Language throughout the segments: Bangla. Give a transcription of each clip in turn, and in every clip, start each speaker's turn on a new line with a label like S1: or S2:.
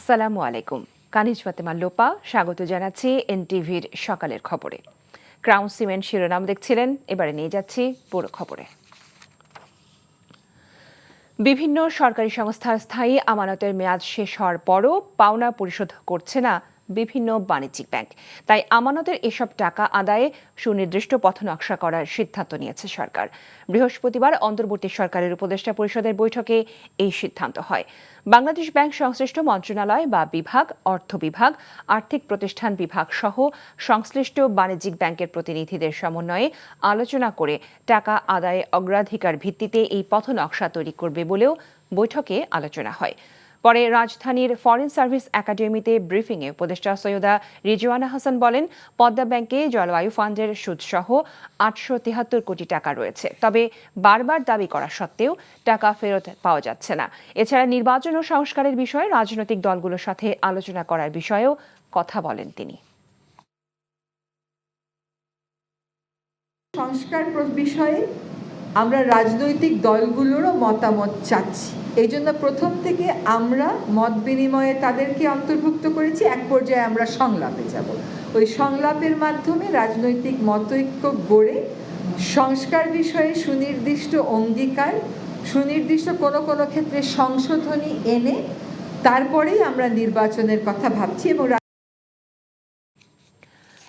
S1: আসসালামু আলাইকুম। কানিজ ফাতেমা লোপা স্বাগত জানাচ্ছি এনটিভির সকালের খবরে। ক্রাউন সিমেন্ট শিরোনাম দেখছিলেন, এবারে নিয়ে যাচ্ছি পুরো খবরে। বিভিন্ন সরকারি সংস্থার স্থায়ী আমানতের মেয়াদ শেষ হওয়ার পরও পাওনা পরিশোধ করছে না বিভিন্ন বাণিজ্যিক ব্যাংক। তাই আমানতের এসব টাকা আদায়ে সুনির্দিষ্ট পথনকশা করার সিদ্ধান্ত নিয়েছে সরকার। বৃহস্পতিবার অন্তর্বর্তী সরকারের উপদেষ্টা পরিষদের বৈঠকে এই সিদ্ধান্ত হয়। বাংলাদেশ ব্যাংক সংশ্লিষ্ট মন্ত্রণালয় বা বিভাগ, অর্থ বিভাগ, আর্থিক প্রতিষ্ঠান বিভাগ সহ সংশ্লিষ্ট বাণিজ্যিক ব্যাংকের প্রতিনিধিদের সমন্বয়ে আলোচনা করে টাকা আদায়ে অগ্রাধিকার ভিত্তিতে এই পথনকশা তৈরি করবে বলেও বৈঠকে আলোচনা হয়। পরে রাজধানীর ফরেন সার্ভিস একাডেমিতে ব্রিফিংয়ে উপদেষ্টা সৈয়দা রিজওয়ানা হাসান বলেন, পদ্মা ব্যাংকে জলবায়ু ফান্ডের সুদসহ ৮৭৩ কোটি টাকা রয়েছে। তবে বারবার দাবি করা সত্ত্বেও টাকা ফেরত পাওয়া যাচ্ছে না। এছাড়া নির্বাচন ও সংস্কারের বিষয়ে রাজনৈতিক দলগুলোর সাথে আলোচনা করার বিষয়েও কথা বলেন তিনি।
S2: সংস্কার বিষয়ে আমরা রাজনৈতিক দলগুলোরও মতামত চাচ্ছি। এই জন্য প্রথম থেকে আমরা মত বিনিময়ে তাদেরকে অন্তর্ভুক্ত করেছি। এক পর্যায়ে আমরা সংলাপে যাব। ওই সংলাপের মাধ্যমে রাজনৈতিক মতৈক্য গড়ে সংস্কার বিষয়ে সুনির্দিষ্ট অঙ্গীকার, সুনির্দিষ্ট কোনো কোনো ক্ষেত্রে সংশোধনী এনে তারপরেই আমরা নির্বাচনের কথা ভাবছি। এবং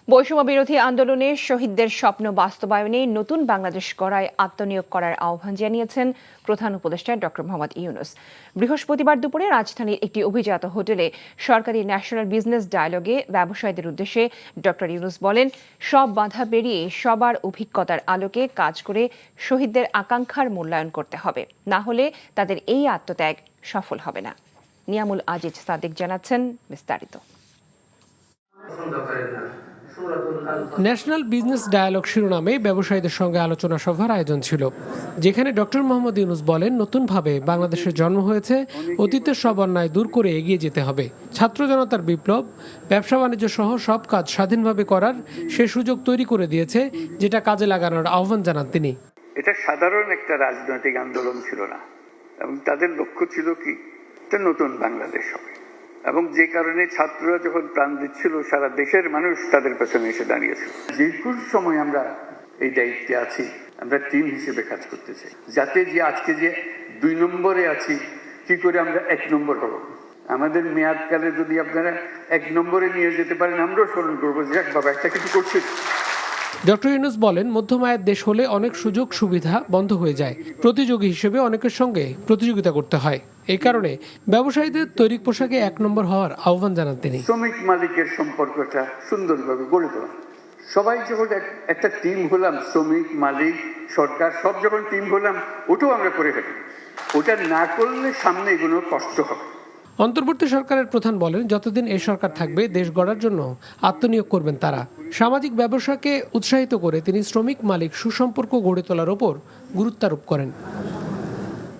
S1: বৈষম্য বিরোধী আন্দোলনে শহীদদের স্বপ্ন বাস্তবায়নে নতুন বাংলাদেশ গড়ায় আত্মনিয়োগ করার আহ্বান জানিয়েছেন প্রধান উপদেষ্টা ডক্টর মোহাম্মদ ইউনূস। বৃহস্পতিবার দুপুরে রাজধানীর একটি অভিজাত হোটেলে সরকারি ন্যাশনাল বিজনেস ডায়ালগে ব্যবসায়ীদের উদ্দেশ্যে ডক্টর ইউনূস বলেন, সব বাধা পেরিয়ে সবার অভিজ্ঞতার আলোকে কাজ করে শহীদদের আকাঙ্ক্ষার মূল্যায়ন করতে হবে, না হলে তাদের এই আত্মত্যাগ সফল হবে না। নিয়ামুল আজিজ সাদিক জানাচ্ছেন বিস্তারিত।
S3: ন্যাশনাল বিজনেস ডায়ালগ শিরোনামে ব্যবসায়ীদের সঙ্গে আলোচনা সভার আয়োজন ছিল, যেখানে ডক্টর মোহাম্মদ ইউনূস বলেন, নতুনভাবে বাংলাদেশের জন্ম হয়েছে, অতীতের সব অন্যায় দূর করে এগিয়ে যেতে হবে। ছাত্র জনতার বিপ্লব ব্যবসা বাণিজ্য সহ সব কাজ স্বাধীনভাবে করার সে সুযোগ তৈরি করে দিয়েছে, যেটা কাজে লাগানোর আহ্বান জানান তিনি।
S4: এটা সাধারণ একটা রাজনৈতিক আন্দোলন ছিল না, এবং তাদের লক্ষ্য ছিল কি, একটা নতুন বাংলাদেশ হবে। এবং যে কারণে ছাত্ররা যখন প্রাণ দিচ্ছিল, সারা দেশের মানুষ তাদের পেছনে এসে দাঁড়িয়েছিল। যেটুকু সময় আমরা এই দায়িত্বে আছি, আমরা টিম হিসেবে কাজ করতেছি, যাতে যে আজকে যে ২ নম্বরে আছি, কি করে আমরা ১ নম্বর হব। আমাদের মেয়াদকালে যদি আপনারা ১ নম্বরে নিয়ে যেতে পারেন, আমরাও স্মরণ করবো যে এক বাবা একটা কিছু করছে।
S3: ডক্টর ইউনূস বলেন, মধ্যম আয়ের দেশ হলে অনেক সুযোগ সুবিধা বন্ধ হয়ে যায়, প্রতিযোগী হিসেবে অনেকের সঙ্গে প্রতিযোগিতা করতে হয়। এই কারণে ব্যবসায়ীদের তৈরি পোশাকে ১ নম্বর হওয়ার আহ্বান জানান তিনি।
S4: শ্রমিক মালিকের সম্পর্কটা সুন্দরভাবে গড়ে তোলা, সবাই যখন একটা টিম হলাম, শ্রমিক মালিক সরকার সব যখন টিম হলাম, ওটাও আমরা করে থাকি। ওটা না করলে সামনে এগুলো কষ্ট হবে।
S3: অন্তর্বর্তী সরকারের প্রধান বলেন, যতদিন এই সরকার থাকবে দেশ গড়ার জন্য আত্মনিয়োগ করবেন তারা। সামাজিক ব্যবসাকে উৎসাহিত করে তিনি শ্রমিক মালিক সুসম্পর্ক গড়ে তোলার ওপর গুরুত্বারোপ করেন।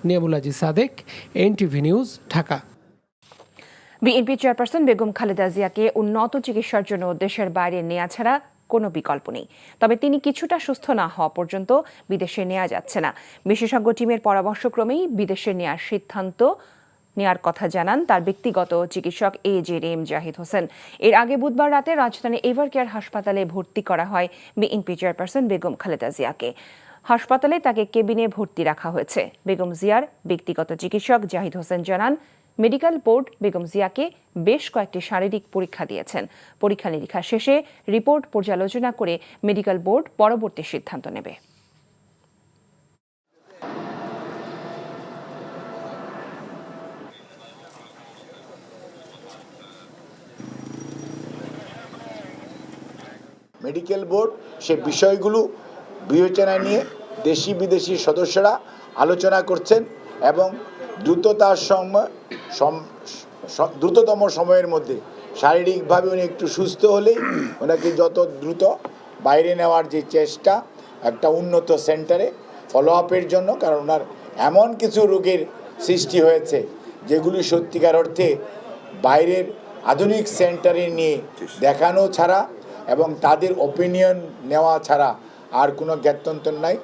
S3: Niamul Aziz Sadek, NTV news, Dhaka.
S1: BNP chairperson Begum Khaleda জিয়াকে উন্নত চিকিৎসার জন্য দেশের বাইরে নেওয়া ছাড়া কোনো বিকল্প নেই। তবে তিনি কিছুটা সুস্থ না হওয়া পর্যন্ত বিদেশে নেওয়া যাচ্ছে না। বিশেষজ্ঞ টিমের পরামর্শক্রমেই বিদেশে নেওয়ার সিদ্ধান্ত নেওয়ার কথা জানান তার ব্যক্তিগত চিকিৎসক AJM জাহিদ হোসেন। এর আগে বুধবার রাতে রাজধানী এভার কেয়ার হাসপাতালে ভর্তি করা হয় বিএনপি চেয়ারপারসন বেগম খালেদা জিয়াকে। হাসপাতালে তাকে কেবিনে ভর্তি রাখা হয়েছে। বেগম জিয়ার ব্যক্তিগত চিকিৎসক জাহিদ হোসেন জানান, মেডিকেল বোর্ড বেগম জিয়াকে বেশ কয়েকটি শারীরিক পরীক্ষা দিয়েছেন। পরীক্ষা নিরীক্ষা শেষে রিপোর্ট পর্যালোচনা করে মেডিকেল বোর্ড পরবর্তী সিদ্ধান্ত নেবে।
S5: মেডিকেল বোর্ড সে বিষয়গুলো বিবেচনায় নিয়ে দেশি বিদেশি সদস্যরা আলোচনা করছেন, এবং দ্রুততম সময়ের মধ্যে শারীরিকভাবে উনি একটু সুস্থ হলেই ওনাকে যত দ্রুত বাইরে নেওয়ার যে চেষ্টা, একটা উন্নত সেন্টারে ফলো আপের জন্য। কারণ ওনার এমন কিছু রোগের সৃষ্টি হয়েছে যেগুলি সত্যিকার অর্থে বাইরের আধুনিক সেন্টারে নিয়ে দেখানো ছাড়া এবং তাদের ওপিনিয়ন নেওয়া ছাড়া আর কোনো জ্ঞাতন্তর নাই।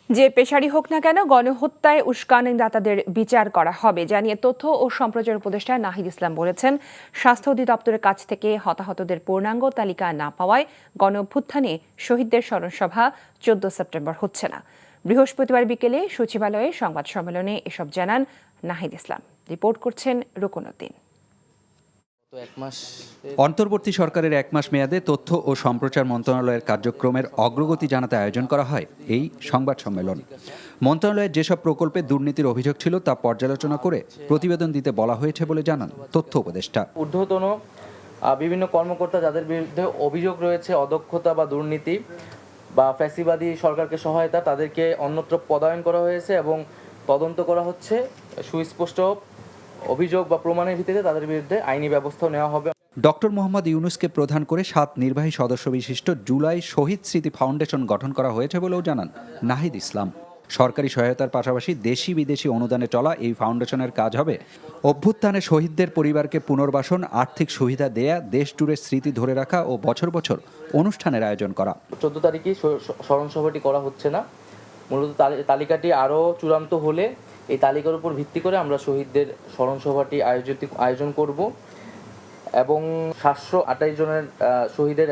S1: যে পেশারই হোক না কেন গণহত্যায় উস্কানিদাতাদের বিচার করা হবে জানিয়ে তথ্য ও সম্প্রচার উপদেষ্টা নাহিদ ইসলাম বলেছেন, স্বাস্থ্য অধিদপ্তরের কাছ থেকে হতাহতদের পূর্ণাঙ্গ তালিকা না পাওয়ায় গণঅভ্যুত্থানে শহীদদের স্মরণসভা 14 সেপ্টেম্বর হচ্ছে না। বৃহস্পতিবার বিকেলে সচিবালয়ে সংবাদ সম্মেলনে এসব জানান নাহিদ ইসলাম। রিপোর্ট করছেন রুকনউদ্দিন।
S6: অন্তর্বর্তী সরকারের 1 মাস মেয়াদে তথ্য ও সম্প্রচার মন্ত্রণালয়ের কার্যক্রমের অগ্রগতি জানাতে আয়োজন করা হয় এই সংবাদ সম্মেলন। মন্ত্রণালয়ের যেসব প্রকল্পে দুর্নীতির অভিযোগ ছিল তা পর্যালোচনা করে প্রতিবেদন দিতে বলা হয়েছে বলে জানান তথ্য উপদেষ্টা।
S7: ঊর্ধ্বতন বিভিন্ন কর্মকর্তা যাদের বিরুদ্ধে অভিযোগ রয়েছে অদক্ষতা বা দুর্নীতি বা ফ্যাসিবাদী সরকারকে সহায়তা, তাদেরকে অন্যত্র পদায়ন করা হয়েছে এবং তদন্ত করা হচ্ছে। সুস্পষ্ট অভিযোগ বা প্রমাণের ভিত্তিতে তাদের বিরুদ্ধে আইনি ব্যবস্থা নেওয়া হবে।
S6: ডক্টর মোহাম্মদ ইউনূসকে প্রধান করে 7 নির্বাহী সদস্য বিশিষ্ট জুলাই শহীদ স্মৃতি ফাউন্ডেশন গঠন করা হয়েছে বলেও জানান নাহিদ ইসলাম। সরকারি সহায়তার পাশাপাশি দেশি বিদেশি অনুদানে চলা এই ফাউন্ডেশনের কাজ হবে অভ্যুত্থানে শহীদদের পরিবারকে পুনর্বাসন, আর্থিক সুবিধা দেয়া, দেশ জুড়ে স্মৃতি ধরে রাখা ও বছর বছর অনুষ্ঠানের আয়োজন করা।
S7: 14 তারিখে স্মরণসভাটি করা হচ্ছে না। মূলত তালিকাটি আরও চূড়ান্ত হলে এই তালিকার উপর ভিত্তি করে আমরা শহীদদের স্মরণসভাটি আয়োজন করব এবং 728 জনের শহীদের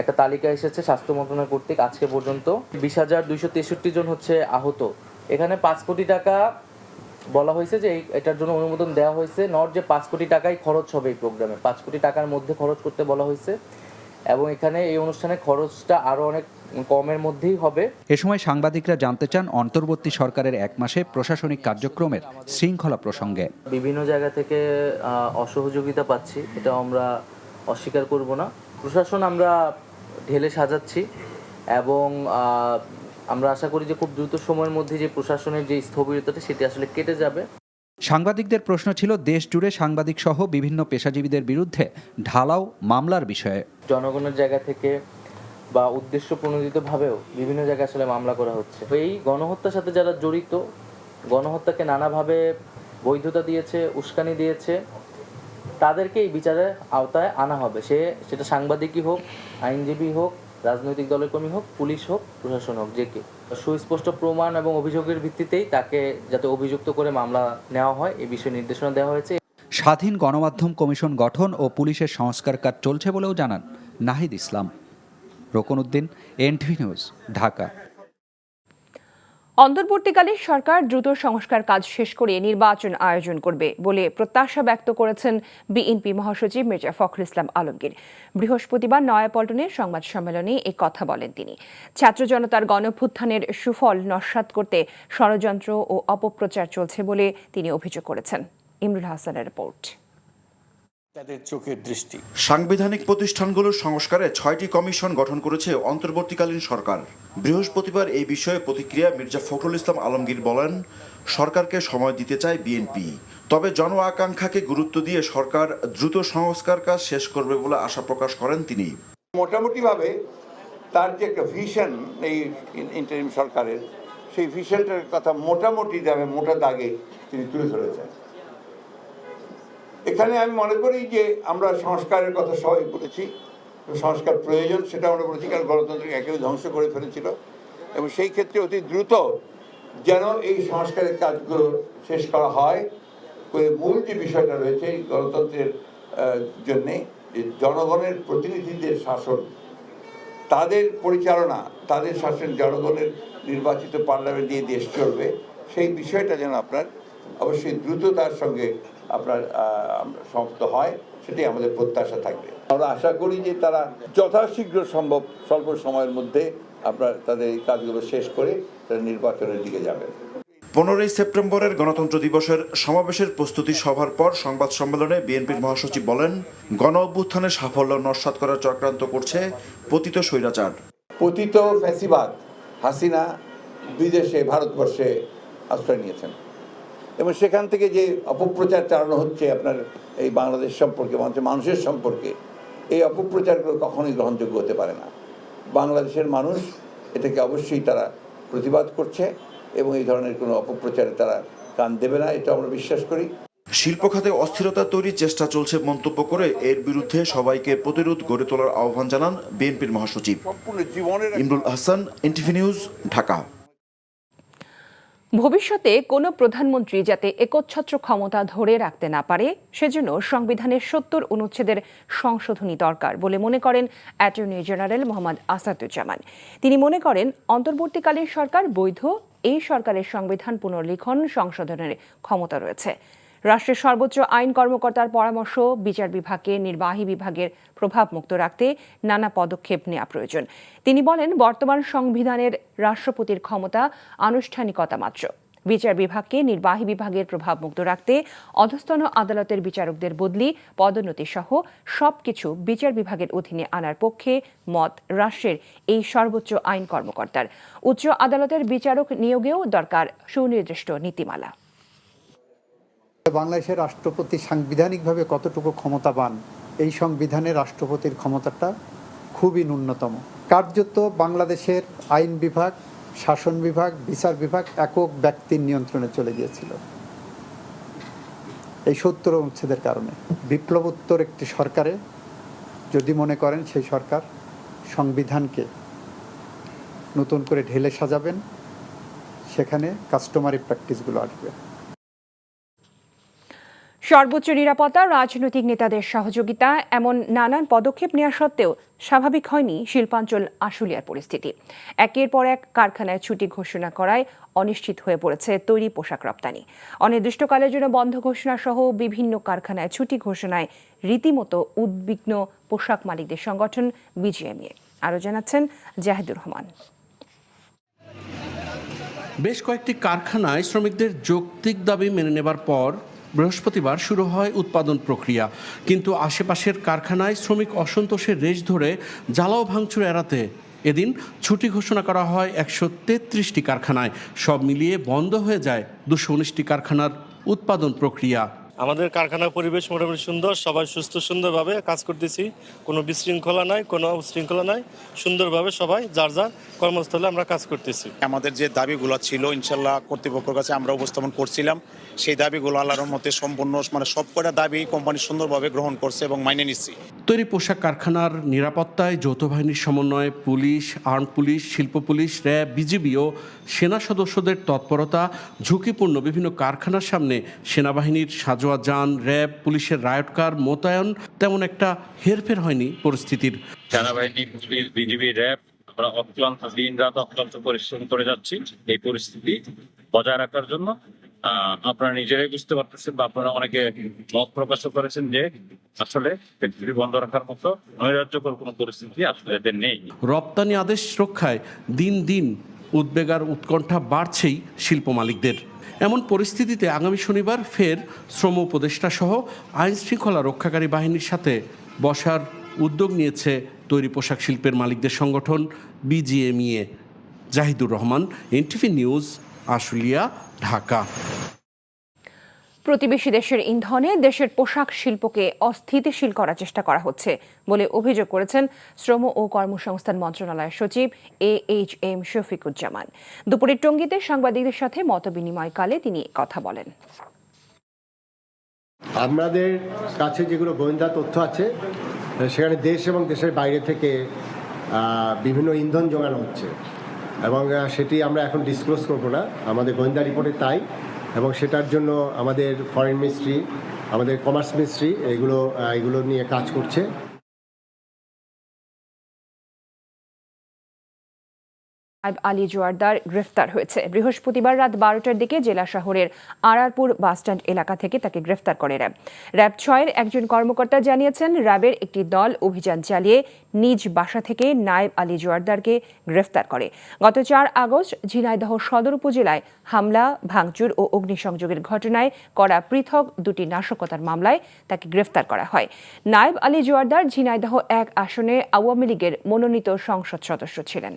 S7: একটা তালিকা এসেছে স্বাস্থ্য মন্ত্রণালয় কর্তৃক আজকে পর্যন্ত। 20,263 জন হচ্ছে আহত। এখানে 5 কোটি টাকা বলা হয়েছে যে এটার জন্য অনুমোদন দেওয়া হয়েছে। নট যে 5 কোটি টাকাই খরচ হবে এই প্রোগ্রামে, 5 কোটি টাকার মধ্যে খরচ করতে বলা হয়েছে এবং এখানে এই অনুষ্ঠানে খরচটা আরও অনেক কমের মধ্যেই হবে।
S6: এ সময় সাংবাদিকরা জানতে চান অন্তর্বর্তী সরকারের 1 মাসে প্রশাসনিক কার্যক্রমের শৃঙ্খলা প্রসঙ্গে।
S7: বিভিন্ন জায়গা থেকে অসহযোগিতা পাচ্ছি, এটা আমরা অস্বীকার করব না। প্রশাসন আমরা ঢেলে সাজাচ্ছি এবং আমরা আশা করি যে খুব দ্রুত সময়ের মধ্যে যে প্রশাসনের যে স্থবিরতাটা সেটি আসলে কেটে যাবে।
S6: সাংবাদিকদের প্রশ্ন ছিল দেশ জুড়ে সাংবাদিক সহ বিভিন্ন পেশাজীবীদের বিরুদ্ধে ঢালাও মামলার বিষয়ে।
S7: জনগণের জায়গা থেকে বা উদ্দেশ্য প্রণোদিতভাবেও বিভিন্ন জায়গায় আসলে মামলা করা হচ্ছে। এই গণহত্যার সাথে যারা জড়িত, গণহত্যাকে নানাভাবে বৈধতা দিয়েছে, উস্কানি দিয়েছে, তাদেরকে এই বিচারের আওতায় আনা হবে। সেটা সাংবাদিকই হোক, আইনজীবী হোক, রাজনৈতিক দলের কর্মী হোক, পুলিশ হোক, প্রশাসন হোক, যে কেউ। সুস্পষ্ট প্রমাণ এবং অভিযোগের ভিত্তিতেই তাকে যাতে অভিযুক্ত করে মামলা নেওয়া হয় এই বিষয়ে নির্দেশনা দেওয়া হয়েছে।
S6: স্বাধীন গণমাধ্যম কমিশন গঠন ও পুলিশের সংস্কার কাজ চলছে বলেও জানান নাহিদ ইসলাম। রুকনউদ্দিন, NTV news, Dhaka.
S1: অন্তর্বর্তীকালে সরকার দ্রুত সংস্কার কাজ শেষ করে নির্বাচন আয়োজন করবে বলে প্রত্যাশা ব্যক্ত করেছেন বিএনপি মহাসচিব মির্জা ফখরুল ইসলাম আলমগীর। বৃহস্পতিবার নয়াপল্টনে সংবাদ সম্মেলনে এ কথা বলেন তিনি। ছাত্র জনতার গণঅভ্যুত্থানের সুফল নস্যাৎ করতে ষড়যন্ত্র ও অপপ্রচার চলছে বলে তিনি অভিযোগ করেছেন। ইমরুল হাসানের রিপোর্ট।
S8: সাংবিধানিক প্রতিষ্ঠানগুলোর সংস্কারে 6টি কমিশন গঠন করেছে অন্তর্বর্তীকালীন সরকার। বৃহস্পতিবার এই বিষয়ে প্রতিক্রিয়া মির্জা ফখরুল ইসলাম আলমগীর বলেন, সরকারকে সময় দিতে চায় বিএনপি, তবে জন আকাঙ্ক্ষাকে গুরুত্ব দিয়ে সরকার দ্রুত সংস্কার কাজ শেষ করবে বলে আশা প্রকাশ করেন তিনি।
S9: মোটামুটিভাবে তার যে একটা ভিশন এই ইন্টারিম সরকারের, সেই ভিশনটার কথা মোটামুটি মোটা দাগে তিনি তুলে ধরেছেন। এখানে আমি মনে করি যে আমরা সংস্কারের কথা সবাই বলেছি, সংস্কার প্রয়োজন সেটা আমরা বলেছি, কারণ গণতন্ত্রকে একেবারে ধ্বংস করে ফেলেছিল এবং সেই ক্ষেত্রে অতি দ্রুত যেন এই সংস্কারের কাজগুলো শেষ করা হয়। মূল যে বিষয়টা রয়েছে এই গণতন্ত্রের জন্যে জনগণের প্রতিনিধিদের শাসন, তাদের পরিচালনা, তাদের শাসন, জনগণের নির্বাচিত পার্লামেন্ট দিয়ে দেশ চলবে, সেই বিষয়টা যেন আপনার অবশ্যই দ্রুততার সঙ্গে আপনার সমাপ্ত হয়, সেটাই আমাদের প্রত্যাশা থাকবে। আমরা আশা করি যে তারা যথাশীঘ্র সম্ভব স্বল্প সময়ের মধ্যে আপনার তাদের এই কাজগুলো শেষ করে তারা নির্বাচনের দিকে যাবেন।
S8: 15 সেপ্টেম্বরের গণতন্ত্র দিবসের সমাবেশের প্রস্তুতি সভার পর সংবাদ সম্মেলনে বিএনপির মহাসচিব বলেন, গণ অভ্যুত্থানের সাফল্য নস্যাৎ করার চক্রান্ত করছে পতিত স্বৈরাচার।
S9: পতিত ফ্যাসিবাদ হাসিনা বিদেশে, ভারতবর্ষে আশ্রয় নিয়েছেন এবং সেখান থেকে যে অপপ্রচার চালানো হচ্ছে আপনার এই বাংলাদেশ সম্পর্কে, মানুষের সম্পর্কে, এই অপপ্রচারগুলো কখনোই গ্রহণযোগ্য হতে পারে না। বাংলাদেশের মানুষ এটাকে অবশ্যই তারা প্রতিবাদ করছে এবং এই ধরনের কোনো অপপ্রচারে তারা কান দেবে না, এটা আমরা বিশ্বাস করি।
S8: শিল্প খাতে অস্থিরতা তৈরির চেষ্টা চলছে মন্তব্য করে এর বিরুদ্ধে সবাইকে প্রতিরোধ গড়ে তোলার আহ্বান জানান বিএনপির মহাসচিব। Imrul Hasan, NTV news, Dhaka.
S1: ভবিষ্যতে কোনো প্রধানমন্ত্রী যাতে একচ্ছত্র ক্ষমতা ধরে রাখতে না পারে সেজন্য সংবিধানের ৭০ অনুচ্ছেদের সংশোধনী দরকার বলে মনে করেন অ্যাটর্নি জেনারেল মোহাম্মদ আসাদুজ্জামান। তিনি মনে করেন অন্তর্বর্তীকালীন সরকার বৈধ, এই সরকারের সংবিধান পুনর্লিখন সংশোধনের ক্ষমতা রয়েছে। রাষ্ট্রের সর্বোচ্চ আইন কর্মকর্তার পরামর্শ বিচার বিভাগকে নির্বাহী বিভাগের প্রভাব মুক্ত রাখতে নানা পদক্ষেপ নেওয়া প্রয়োজন। তিনি বলেন, বর্তমান সংবিধানের রাষ্ট্রপতির ক্ষমতা আনুষ্ঠানিকতা মাত্র। বিচার বিভাগকে নির্বাহী বিভাগের প্রভাব মুক্ত রাখতে অধস্তন আদালতের বিচারকদের বদলি, পদোন্নতি সহ সবকিছু বিচার বিভাগের অধীনে আনার পক্ষে মত রাষ্ট্রের এই সর্বোচ্চ আইন কর্মকর্তার। উচ্চ আদালতের বিচারক নিয়োগেও দরকার সুনির্দিষ্ট নীতিমালা।
S10: বাংলাদেশের রাষ্ট্রপতি সাংবিধানিকভাবে কতটুকু ক্ষমতাবান, এই সংবিধানে রাষ্ট্রপতির ক্ষমতাটা খুবই ন্যূনতম। কার্যত বাংলাদেশের আইন বিভাগ, শাসন বিভাগ, বিচার বিভাগ একক ব্যক্তির নিয়ন্ত্রণে চলে গিয়েছিল এই ৭০ অনুচ্ছেদের কারণে। বিপ্লবোত্তর একটি সরকারে যদি মনে করেন সেই সরকার সংবিধানকে নতুন করে ঢেলে সাজাবেন, সেখানে কাস্টমারি প্র্যাকটিসগুলো আসবে।
S1: সর্বোচ্চ নিরাপত্তা, রাজনৈতিক নেতাদের সহযোগিতা, এমন নানান পদক্ষেপ নেওয়া সত্ত্বেও স্বাভাবিক হয়নি শিল্পাঞ্চল আশুলিয়ার পরিস্থিতি। একের পর এক কারখানায় ছুটি ঘোষণা করায় অনিশ্চিত হয়ে পড়েছে তৈরি পোশাক রপ্তানি। অনির্দিষ্টকালের জন্য বন্ধ ঘোষণা সহ বিভিন্ন কারখানায় ছুটি ঘোষণায় রীতিমতো উদ্বিগ্ন পোশাক মালিকদের সংগঠন বিজিএমইএ। আরও জানাচ্ছেন জাহিদুর রহমান।
S11: বেশ কয়েকটি কারখানায় শ্রমিকদের যৌক্তিক দাবি মেনে নেবার পর বৃহস্পতিবার শুরু হয় উৎপাদন প্রক্রিয়া, কিন্তু আশেপাশের কারখানায় শ্রমিক অসন্তোষের রেশ ধরে জ্বালাও ভাঙচুর এড়াতে এদিন ছুটি ঘোষণা করা হয় ১৩৩টি কারখানায়। সব মিলিয়ে বন্ধ হয়ে যায় ২১৯টি কারখানার উৎপাদন প্রক্রিয়া।
S12: আমাদের কারখানার পরিবেশ মোটামুটি সুন্দর, সবাই সুস্থ সুন্দরভাবে কাজ করতেছি, কোনো বিশৃঙ্খলা নাই, কোনো উশৃঙ্খলা নাই, সুন্দরভাবে সবাই যার যার কর্মস্থলে আমরা কাজ করতেছি।
S13: আমাদের যে দাবিগুলো ছিল ইনশাল্লাহ কর্তৃপক্ষের কাছে আমরা উপস্থাপন করছিলাম, সেই দাবিগুলো আল্লাহর মতে সম্পূর্ণ সব কটা দাবি কোম্পানি সুন্দরভাবে গ্রহণ করছে এবং মাইনে নিচ্ছে।
S11: তৈরি পোশাক কারখানার নিরাপত্তায় যৌথ বাহিনীর সমন্বয়ে পুলিশ, আর্ম পুলিশ, শিল্প পুলিশ, র্যাব, বিজিবি ও সেনা সদস্যদের তৎপরতা, ঝুঁকিপূর্ণ বিভিন্ন কারখানার সামনে সেনাবাহিনীর সাজোয়া যান, র্যাব, পুলিশের রায়ট কার মোতায়েন, তেমন একটা হেরফের হয়নি পরিস্থিতির।
S14: সেনাবাহিনী, পুলিশ, বিজিবি, র্যাব আমরা অক্লান্ত দিন রাত অক্লান্ত পরিশ্রম করে যাচ্ছি এই পরিস্থিতি বজায় রাখার জন্য। আপনারা নিজেরাই বুঝতে পারতেছেন বা আপনারা অনেকে মত প্রকাশ করেছেন যে আসলে ফ্যাক্টরি বন্ধ রাখার মতো নৈরাজ্যকর কোনো পরিস্থিতি আসলে এদের নেই। রপ্তানি আদেশ রক্ষায় দিন দিন উদ্বেগ আর উৎকণ্ঠা বাড়ছেই শিল্প মালিকদের। এমন পরিস্থিতিতে আগামী শনিবার ফের শ্রম উপদেষ্টা সহ আইন শৃঙ্খলা রক্ষাকারী বাহিনীর সাথে বসার উদ্যোগ নিয়েছে তৈরি পোশাক শিল্পের মালিকদের সংগঠন BGMEA. Zahidur Rahman, NTV news, Ashulia, Dhaka.
S1: প্রতিবেশী দেশের ইন্ধনে দেশের পোশাক শিল্পকে অস্থিতিশীল করার চেষ্টা করা হচ্ছে বলে অভিযোগ করেছেন শ্রম ও কর্মসংস্থান মন্ত্রণালয়ের সচিব AHM শফিকুজ্জামান। দুপুরে টঙ্গীতে সাংবাদিকদের সাথে মতবিনিময়কালে তিনি কথা বলেন।
S15: আমাদের কাছে যেগুলো গোয়েন্দা তথ্য আছে সেখানে দেশ এবং দেশের বাইরে থেকে বিভিন্ন ইন্ধন জোগানো হচ্ছে এবং সেটি আমরা এখন ডিসক্লোজ করবো না, আমাদের গোয়েন্দা রিপোর্টে তাই, এবং সেটার জন্য আমাদের ফরেন মিনিস্ট্রি, আমাদের কমার্স মিনিস্ট্রি এগুলো নিয়ে কাজ করছে।
S1: নায়েব আলী জোয়ারদার গ্রেফতার হয়েছে। বৃহস্পতিবার রাত ১২টার দিকে জেলা শহরের আরারপুর বাসস্ট্যান্ড এলাকা থেকে তাকে গ্রেফতার করে র্যাব। র্যাব ৬-এর একজন কর্মকর্তা জানিয়েছেন, র্যাবের একটি দল অভিযান চালিয়ে নিজ বাসা থেকে নায়েব আলী জোয়ারদারকে গ্রেফতার করে। গত ৪ আগস্ট ঝিনাইদহ সদর উপজেলায় হামলা, ভাঙচুর ও অগ্নিসংযোগের ঘটনায় করা পৃথক দুটি নাশকতার মামলায় তাকে গ্রেফতার করা হয়। নায়েব আলী জোয়ারদার ঝিনাইদহ ১ আসনে আওয়ামী লীগের মনোনীত সংসদ সদস্য ছিলেন।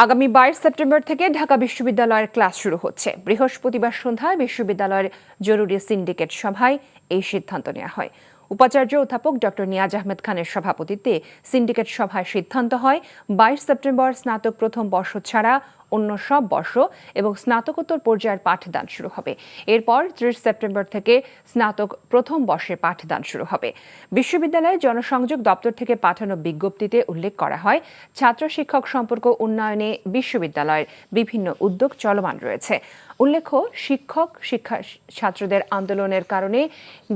S1: আগামী ২২ সেপ্টেম্বর থেকে ঢাকা বিশ্ববিদ্যালয়ের ক্লাস শুরু হচ্ছে। বৃহস্পতিবার সন্ধ্যায় বিশ্ববিদ্যালয়ের জরুরি সিন্ডিকেট সভায় এই সিদ্ধান্ত নেওয়া হয়। উপাচার্য অধ্যাপক ডক্টর নিয়াজ আহমেদ খানের সভাপতিত্বে সিন্ডিকেট সভায় সিদ্ধান্ত হয় 22 সেপ্টেম্বর স্নাতক প্রথম বর্ষ ছাড়া অন্য সব বর্ষ এবং স্নাতকোত্তর পর্যায়ের পাঠদান শুরু হবে। এরপর 30 সেপ্টেম্বর থেকে স্নাতক প্রথম বর্ষের পাঠদান শুরু হবে। বিশ্ববিদ্যালয়ের জনসংযোগ দপ্তর থেকে পাঠানো বিজ্ঞপ্তিতে উল্লেখ করা হয়, ছাত্র শিক্ষক সম্পর্ক উন্নয়নে বিশ্ববিদ্যালয়ের বিভিন্ন উদ্যোগ চলমান রয়েছে। উল্লেখ্য, শিক্ষা ছাত্রদের আন্দোলনের কারণে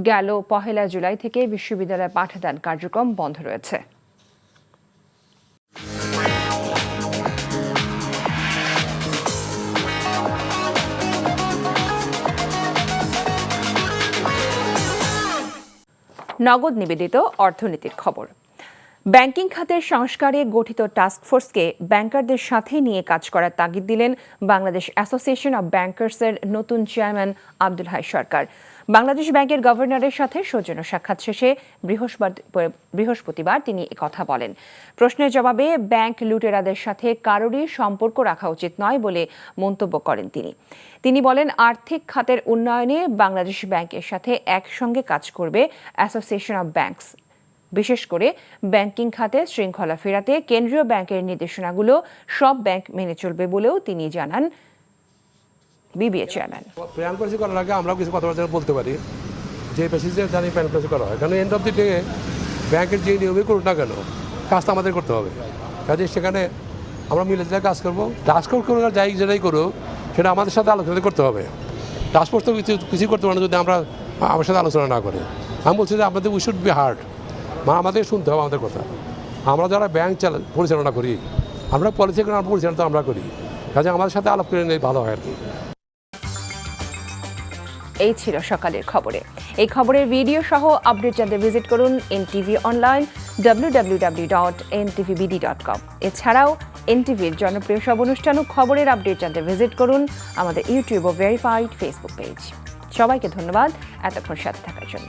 S1: গেল 1 জুলাই থেকে বিশ্ববিদ্যালয়ে পাঠদান কার্যক্রম বন্ধ রয়েছে। নগদ নিবেদিত অর্থনীতির খবর। ব্যাংকিং খাতের সংস্কারে গঠিত টাস্কফোর্সকে ব্যাংকারদের সাথে নিয়ে কাজ করার তাগিদ দিলেন বাংলাদেশ অ্যাসোসিয়েশন অব ব্যাংকার্সের নতুন চেয়ারম্যান আব্দুল হাই সরকার। বাংলাদেশ ব্যাংকের গভর্নরের সাথে সৌজন্য সাক্ষাৎ শেষে বৃহস্পতিবার তিনি কথা বলেন। প্রশ্নের জবাবে ব্যাংক লুটেরাদের সাথে কারোরই সম্পর্ক রাখা উচিত নয় বলে মন্তব্য করেন তিনি বলেন, আর্থিক খাতের উন্নয়নে বাংলাদেশ ব্যাংকের সাথে একসঙ্গে কাজ করবে অ্যাসোসিয়েশন অব ব্যাংকস। বিশেষ করে ব্যাংকিং খাতে শৃঙ্খলা ফেরাতে কেন্দ্রীয় ব্যাংকের নির্দেশনাগুলো সব ব্যাংক মেনে চলবে বলেও তিনি জানান। বিবিএ চেয়ারম্যান
S16: প্ল্যান পলিসি করার আগে আমরাও কিছু কথাবার্তা বলতে পারি, যে বেসিসে জানি প্ল্যান পলিসি করা হয়। কারণ এন্ড অফ দি ডে ব্যাংকের যে নিয়মই করুক না কেন, কাজটা আমাদের করতে হবে। কাজে সেখানে আমরা মিলে যা কাজ করবো, টাস্কফোর্স করুক আর যাই যেটাই করুক, সেটা আমাদের সাথে আলোচনা করতে হবে। টাস্কফোর্স তো কিছু করতে পারে না যদি আমরা আমার সাথে আলোচনা না করি। আমি বলছি যে আমাদের উই শুড বি হার্ড, আমাদের শুনতে হবে আমাদের কথা। আমরা যারা ব্যাংক পরিচালনা করি, আমরা পলিসি করে পরিচালনা তো আমরা করি, কাজে আমাদের সাথে আলাপ করে নিলে ভালো হয় আর কি।
S1: এই ছিল সকালের খবরে। এই খবরের ভিডিও সহ আপডেট জানতে ভিজিট করুন এনটিভি অনলাইন www.ntvbd.com। এছাড়াও এনটিভির জনপ্রিয় সব অনুষ্ঠান ও খবরের আপডেট জানতে ভিজিট করুন আমাদের ইউটিউব ও ভেরিফাইড ফেসবুক পেজ। সবাইকে ধন্যবাদ এতক্ষণ সাথে থাকার জন্য।